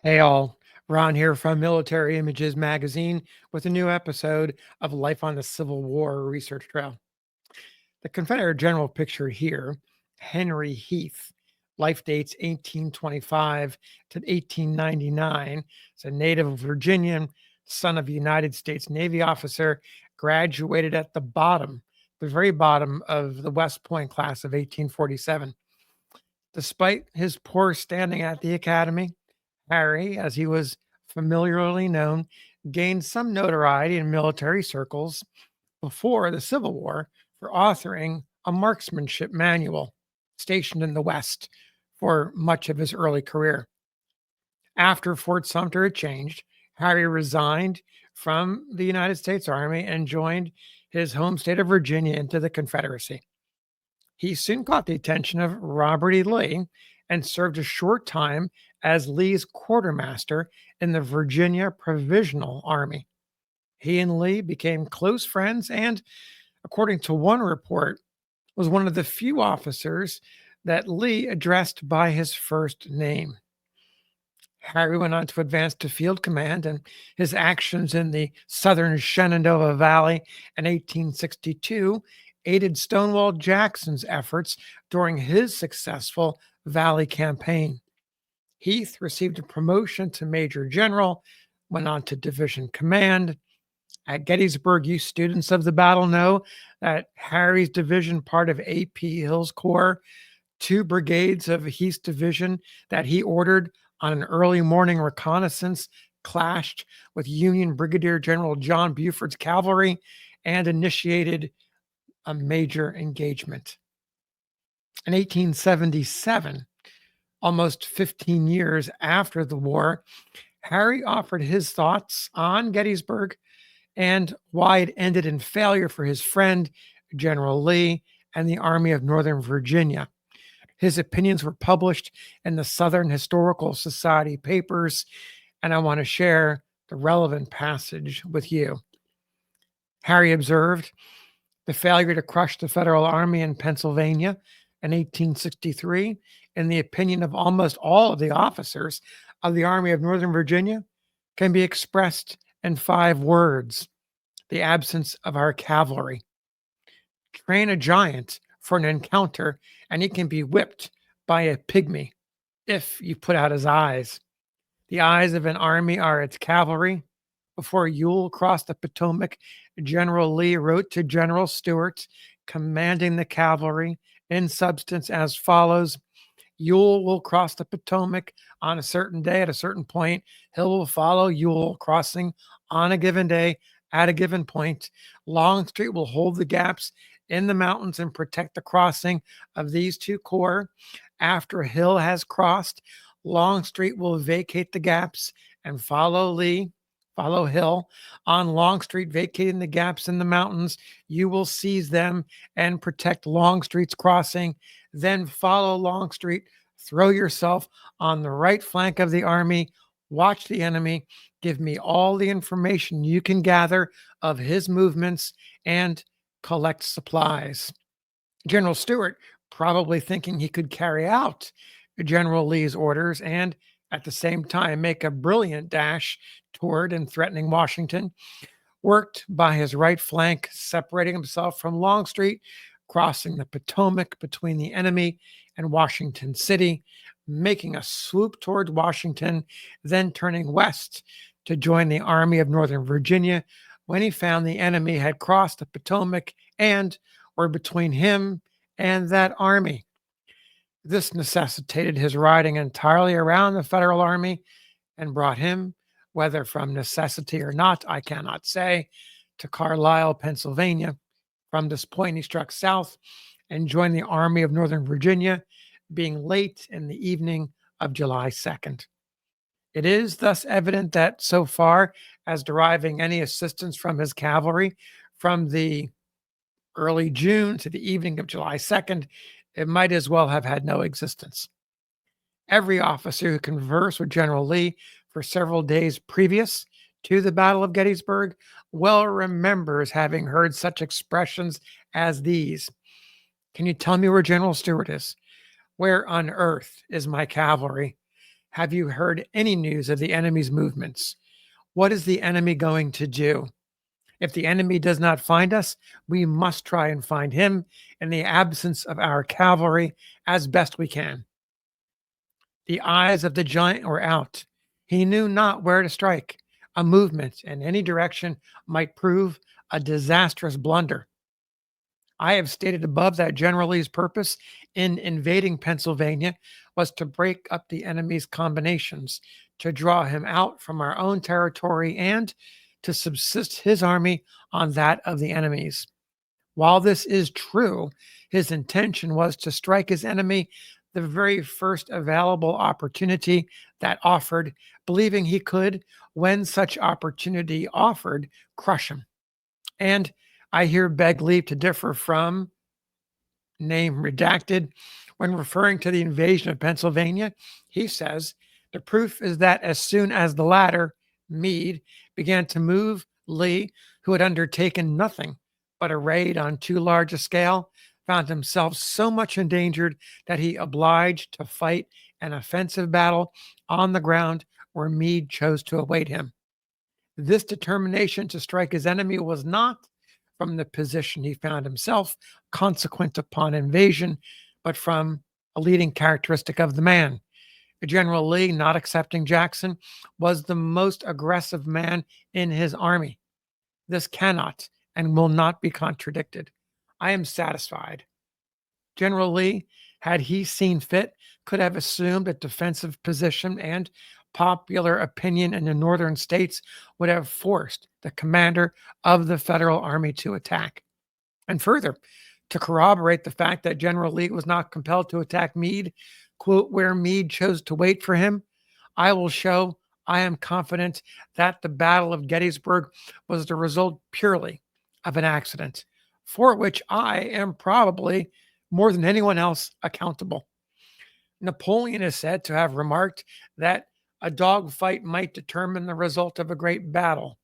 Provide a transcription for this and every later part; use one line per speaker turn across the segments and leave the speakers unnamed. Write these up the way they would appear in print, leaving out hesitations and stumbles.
Hey all, Ron here from Military Images Magazine with a new episode of Life on the Civil War Research Trail. The Confederate general picture here, Henry Heth, life dates 1825 to 1899, is a native of Virginia, son of a United States Navy officer, graduated at the very bottom of the West Point class of 1847. Despite his poor standing at the academy, Harry, as he was familiarly known, gained some notoriety in military circles before the Civil War for authoring a marksmanship manual stationed in the West for much of his early career. After Fort Sumter had changed, Harry resigned from the United States Army and joined his home state of Virginia into the Confederacy. He soon caught the attention of Robert E. Lee and served a short time as Lee's quartermaster in the Virginia Provisional Army. He and Lee became close friends and, according to one report, was one of the few officers that Lee addressed by his first name. Harry went on to advance to field command, and his actions in the southern Shenandoah Valley in 1862 aided Stonewall Jackson's efforts during his successful Valley campaign. Heth received a promotion to Major General, went on to division command. At Gettysburg, you students of the battle know that Harry's division, part of A.P. Hill's Corps, two brigades of Heth's division that he ordered on an early morning reconnaissance clashed with Union Brigadier General John Buford's cavalry and initiated a major engagement. In 1877, almost 15 years after the war, Harry offered his thoughts on Gettysburg and why it ended in failure for his friend, General Lee, and the Army of Northern Virginia. His opinions were published in the Southern Historical Society papers, and I want to share the relevant passage with you. Harry observed, the failure to crush the Federal Army in Pennsylvania in 1863, in the opinion of almost all of the officers of the Army of Northern Virginia, can be expressed in 5 words: the absence of our cavalry. Train a giant for an encounter, and he can be whipped by a pygmy if you put out his eyes. The eyes of an army are its cavalry. Before Ewell crossed the Potomac, General Lee wrote to General Stuart, commanding the cavalry, in substance as follows: Ewell will cross the Potomac on a certain day at a certain point. Hill will follow Ewell crossing on a given day at a given point. Longstreet will hold the gaps in the mountains and protect the crossing of these two corps. After Hill has crossed, Longstreet will vacate the gaps and follow Hill. On Longstreet vacating the gaps in the mountains, you will seize them and protect Longstreet's crossing. Then follow Longstreet, throw yourself on the right flank of the army, watch the enemy, give me all the information you can gather of his movements, and collect supplies. General Stuart, probably thinking he could carry out General Lee's orders and at the same time make a brilliant dash toward and threatening Washington, worked by his right flank, separating himself from Longstreet, crossing the Potomac between the enemy and Washington City, making a swoop toward Washington, then turning west to join the Army of Northern Virginia when he found the enemy had crossed the Potomac and were between him and that army. This necessitated his riding entirely around the Federal Army and brought him, whether from necessity or not, I cannot say, to Carlisle, Pennsylvania. From this point, he struck south and joined the Army of Northern Virginia, being late in the evening of July 2nd. It is thus evident that so far as deriving any assistance from his cavalry from the early June to the evening of July 2nd, it might as well have had no existence. Every officer who conversed with General Lee for several days previous to the Battle of Gettysburg well remembers having heard such expressions as these: can you tell me where General Stuart is? Where on earth is my cavalry? Have you heard any news of the enemy's movements? What is the enemy going to do? If the enemy does not find us, we must try and find him in the absence of our cavalry as best we can. The eyes of the giant were out. He knew not where to strike. A movement in any direction might prove a disastrous blunder. I have stated above that General Lee's purpose in invading Pennsylvania was to break up the enemy's combinations, to draw him out from our own territory, and to subsist his army on that of the enemy's. While this is true, his intention was to strike his enemy the very first available opportunity that offered, believing he could, when such opportunity offered, crush him. And I here beg leave to differ from name redacted. When referring to the invasion of Pennsylvania, he says, the proof is that as soon as the latter, Meade, began to move, Lee, who had undertaken nothing but a raid on too large a scale, found himself so much endangered that he obliged to fight an offensive battle on the ground where Meade chose to await him. This determination to strike his enemy was not from the position he found himself consequent upon invasion, but from a leading characteristic of the man. General Lee, not accepting Jackson, was the most aggressive man in his army. This cannot and will not be contradicted. I am satisfied. General Lee, had he seen fit, could have assumed a defensive position, and popular opinion in the northern states would have forced the commander of the Federal Army to attack. And further, to corroborate the fact that General Lee was not compelled to attack Meade, quote, where Meade chose to wait for him, I will show I am confident that the Battle of Gettysburg was the result purely of an accident, for which I am probably more than anyone else accountable. Napoleon is said to have remarked that a dogfight might determine the result of a great battle.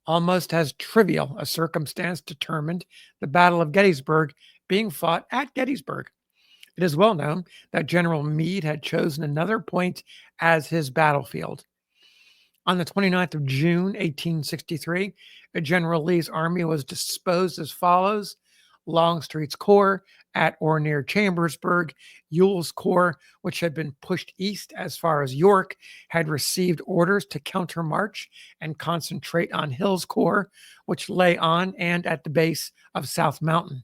Almost as trivial a circumstance determined the Battle of Gettysburg being fought at Gettysburg. It is well known that General Meade had chosen another point as his battlefield. On the 29th of June, 1863, General Lee's army was disposed as follows: Longstreet's corps at or near Chambersburg, Ewell's corps, which had been pushed east as far as York, had received orders to countermarch and concentrate on Hill's corps, which lay on and at the base of South Mountain.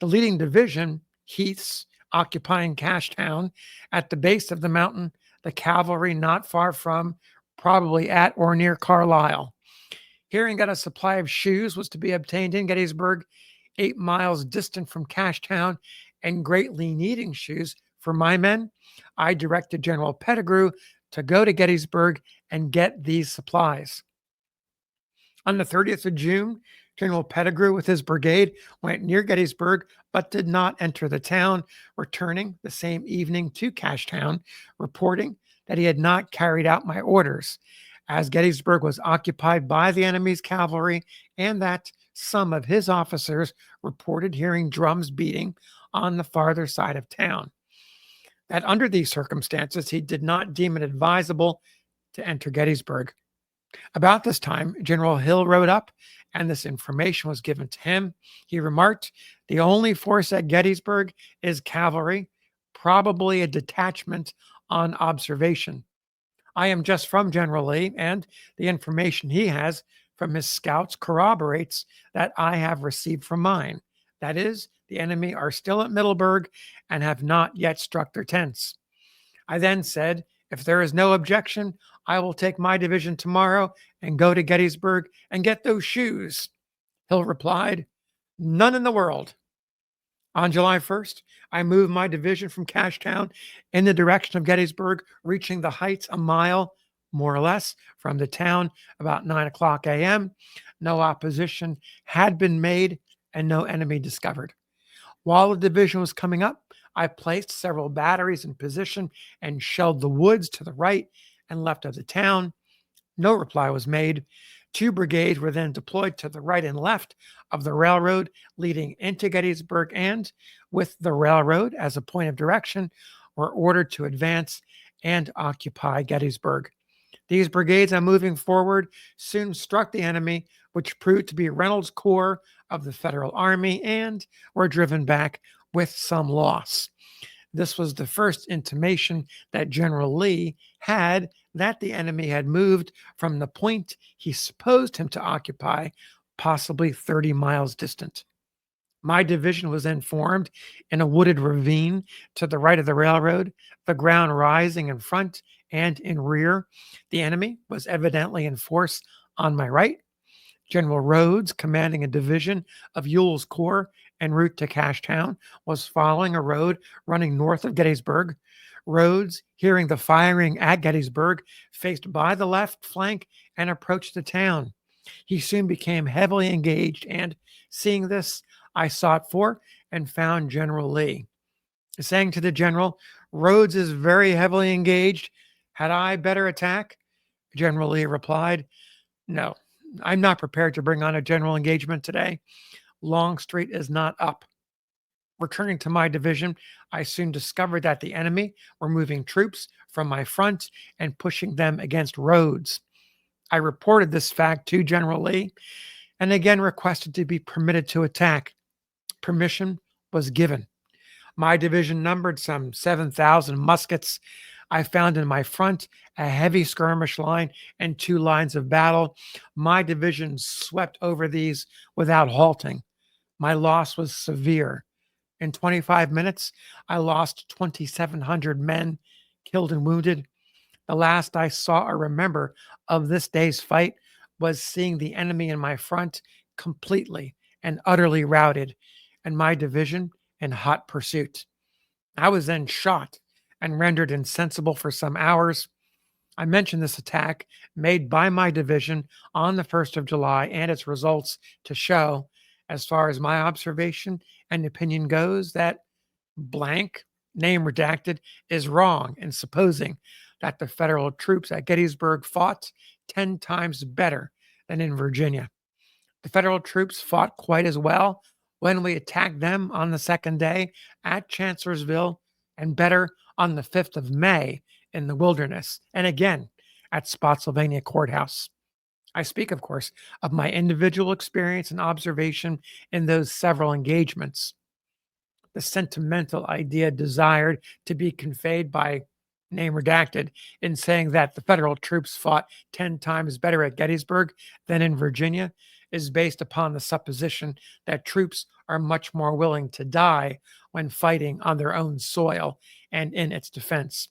The leading division, Heth's, occupying Cashtown at the base of the mountain, the cavalry not far from, probably at or near Carlisle. Hearing that a supply of shoes was to be obtained in Gettysburg, 8 miles distant from Cashtown, and greatly needing shoes for my men, I directed General Pettigrew to go to Gettysburg and get these supplies. On the 30th of June, General Pettigrew with his brigade went near Gettysburg, but did not enter the town, returning the same evening to Cashtown, reporting that he had not carried out my orders, as Gettysburg was occupied by the enemy's cavalry, and that some of his officers reported hearing drums beating on the farther side of town. That under these circumstances, he did not deem it advisable to enter Gettysburg. About this time, General Hill rode up, and this information was given to him. He remarked, the only force at Gettysburg is cavalry, probably a detachment on observation. I am just from General Lee, and the information he has from his scouts corroborates that I have received from mine. That is, the enemy are still at Middleburg and have not yet struck their tents. I then said, if there is no objection, I will take my division tomorrow and go to Gettysburg and get those shoes. Hill replied, none in the world. On July 1st, I moved my division from Cashtown in the direction of Gettysburg, reaching the heights a mile, more or less, from the town about 9 o'clock a.m. No opposition had been made and no enemy discovered. While the division was coming up, I placed several batteries in position and shelled the woods to the right and left of the town. No reply was made. 2 brigades were then deployed to the right and left of the railroad leading into Gettysburg, and with the railroad as a point of direction, were ordered to advance and occupy Gettysburg. These brigades, on moving forward, soon struck the enemy, which proved to be Reynolds' corps of the Federal Army, and were driven back with some loss. This was the first intimation that General Lee had that the enemy had moved from the point he supposed him to occupy, possibly 30 miles distant. My division was then formed in a wooded ravine to the right of the railroad, the ground rising in front and in rear. The enemy was evidently in force on my right. General Rhodes, commanding a division of Ewell's corps en route to Cashtown, was following a road running north of Gettysburg. Rhodes, hearing the firing at Gettysburg, faced by the left flank and approached the town. He soon became heavily engaged, and seeing this, I sought for and found General Lee. Saying to the general, Rhodes is very heavily engaged. Had I better attack? General Lee replied, No, I'm not prepared to bring on a general engagement today. Longstreet is not up. Returning to my division, I soon discovered that the enemy were moving troops from my front and pushing them against Rhodes. I reported this fact to General Lee and again requested to be permitted to attack. Permission was given. My division numbered some 7,000 muskets. I found in my front a heavy skirmish line and two lines of battle. My division swept over these without halting. My loss was severe. In 25 minutes, I lost 2,700 men, killed and wounded. The last I saw or remember of this day's fight was seeing the enemy in my front completely and utterly routed, and my division in hot pursuit. I was then shot and rendered insensible for some hours. I mention this attack made by my division on the 1st of July and its results to show, as far as my observation and opinion goes, that blank, name redacted, is wrong in supposing that the Federal troops at Gettysburg fought 10 times better than in Virginia. The Federal troops fought quite as well when we attacked them on the second day at Chancellorsville, and better on the 5th of May in the Wilderness, and again at Spotsylvania Courthouse. I speak, of course, of my individual experience and observation in those several engagements. The sentimental idea desired to be conveyed by name redacted in saying that the Federal troops fought 10 times better at Gettysburg than in Virginia is based upon the supposition that troops are much more willing to die when fighting on their own soil and in its defense.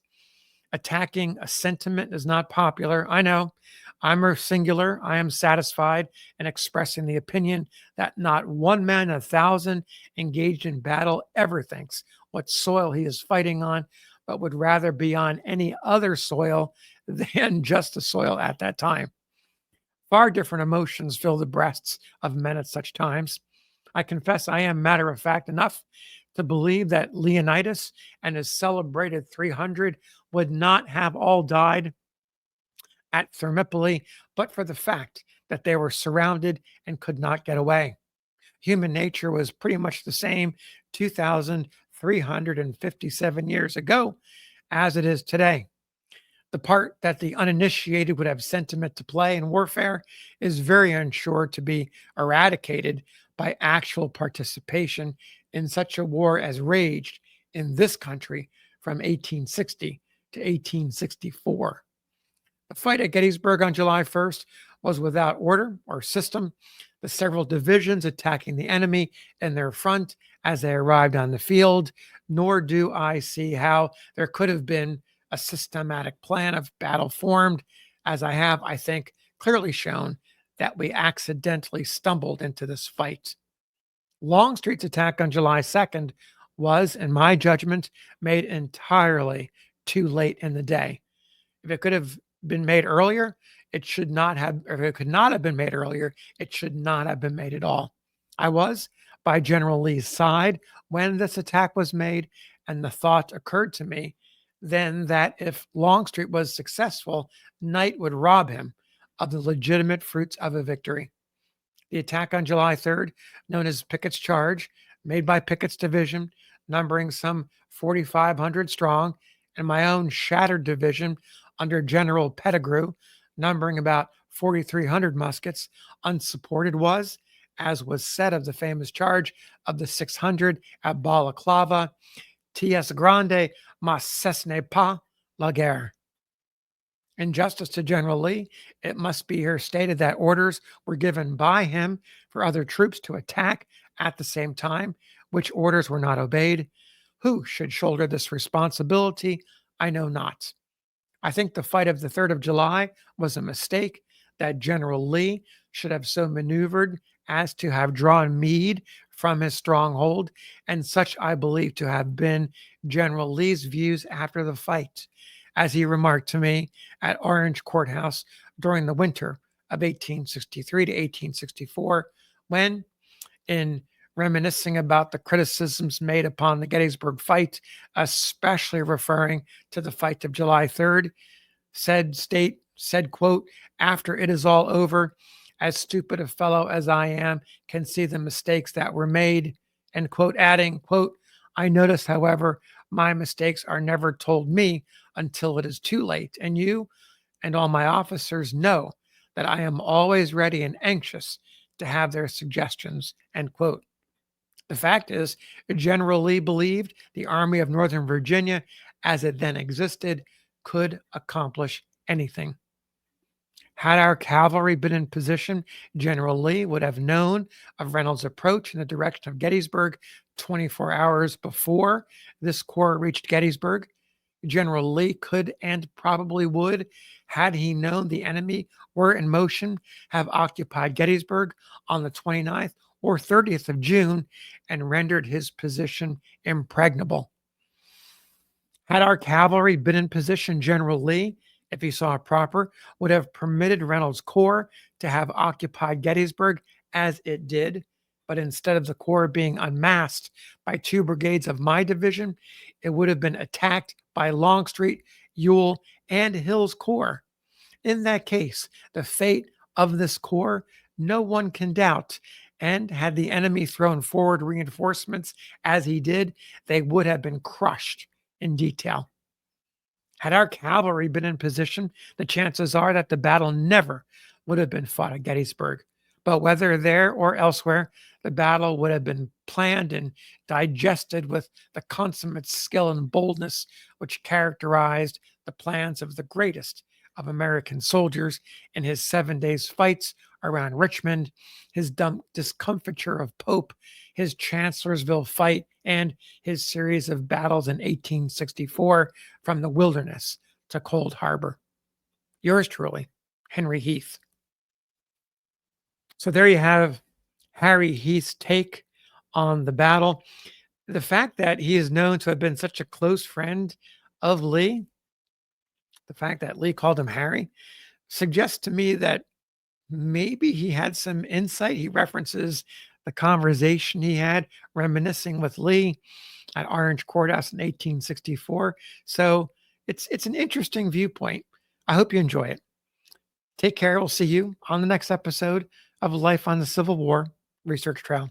Attacking a sentiment is not popular. I know. I'm a singular. I am satisfied in expressing the opinion that not one man in 1,000 engaged in battle ever thinks what soil he is fighting on, but would rather be on any other soil than just the soil at that time. Far different emotions fill the breasts of men at such times. I confess I am matter of fact enough to believe that Leonidas and his celebrated 300 would not have all died at Thermopylae but for the fact that they were surrounded and could not get away. Human nature was pretty much the same 2,357 years ago as it is today. The part that the uninitiated would have sentiment to play in warfare is very unsure to be eradicated by actual participation in such a war as raged in this country from 1860 to 1864. The fight at Gettysburg on July 1st was without order or system. The several divisions attacking the enemy in their front as they arrived on the field, nor do I see how there could have been a systematic plan of battle formed, as I have, I think, clearly shown that we accidentally stumbled into this fight. Longstreet's attack on July 2nd was, in my judgment, made entirely too late in the day. If it could have been made earlier, it should not have, or if it could not have been made earlier, it should not have been made at all. I was by General Lee's side when this attack was made, and the thought occurred to me then that if Longstreet was successful, night would rob him of the legitimate fruits of a victory. The attack on July 3rd, known as Pickett's Charge, made by Pickett's division, numbering some 4,500 strong and my own shattered division under General Pettigrew, numbering about 4,300 muskets, unsupported was, as was said of the famous charge of the 600 at Balaclava, T.S. Grande, mas ce n'est pas la guerre. In justice to General Lee, it must be here stated that orders were given by him for other troops to attack at the same time, which orders were not obeyed. Who should shoulder this responsibility, I know not. I think the fight of the 3rd of July was a mistake, that General Lee should have so maneuvered as to have drawn Meade from his stronghold, and such I believe to have been General Lee's views after the fight, as he remarked to me at Orange Courthouse during the winter of 1863 to 1864, when, in reminiscing about the criticisms made upon the Gettysburg fight, especially referring to the fight of July 3rd, said, quote, after it is all over, as stupid a fellow as I am can see the mistakes that were made, end quote, adding, quote, I notice, however, my mistakes are never told me until it is too late, and you and all my officers know that I am always ready and anxious to have their suggestions, end quote. The fact is, General Lee believed the Army of Northern Virginia, as it then existed, could accomplish anything. Had our cavalry been in position, General Lee would have known of Reynolds' approach in the direction of Gettysburg 24 hours before this corps reached Gettysburg. General Lee could and probably would, had he known the enemy were in motion, have occupied Gettysburg on the 29th or 30th of June and rendered his position impregnable. Had our cavalry been in position, General Lee, if he saw it proper, would have permitted Reynolds' corps to have occupied Gettysburg as it did, but instead of the corps being unmasked by 2 brigades of my division, it would have been attacked by Longstreet, Ewell, and Hill's corps. In that case, the fate of this corps no one can doubt, and had the enemy thrown forward reinforcements as he did, they would have been crushed in detail. Had our cavalry been in position, the chances are that the battle never would have been fought at Gettysburg. But whether there or elsewhere, the battle would have been planned and digested with the consummate skill and boldness which characterized the plans of the greatest of American soldiers in his 7 days' fights around Richmond, his discomfiture of Pope, his Chancellorsville fight, and his series of battles in 1864 from the Wilderness to Cold Harbor. Yours truly, Henry Heth. So there you have Harry Heath's take on the battle. The fact that he is known to have been such a close friend of Lee, the fact that Lee called him Harry, suggests to me that maybe he had some insight. He references the conversation he had reminiscing with Lee at Orange Courthouse in 1864. So it's an interesting viewpoint. I hope you enjoy it. Take care. We'll see you on the next episode of Life on the Civil War Research Trail.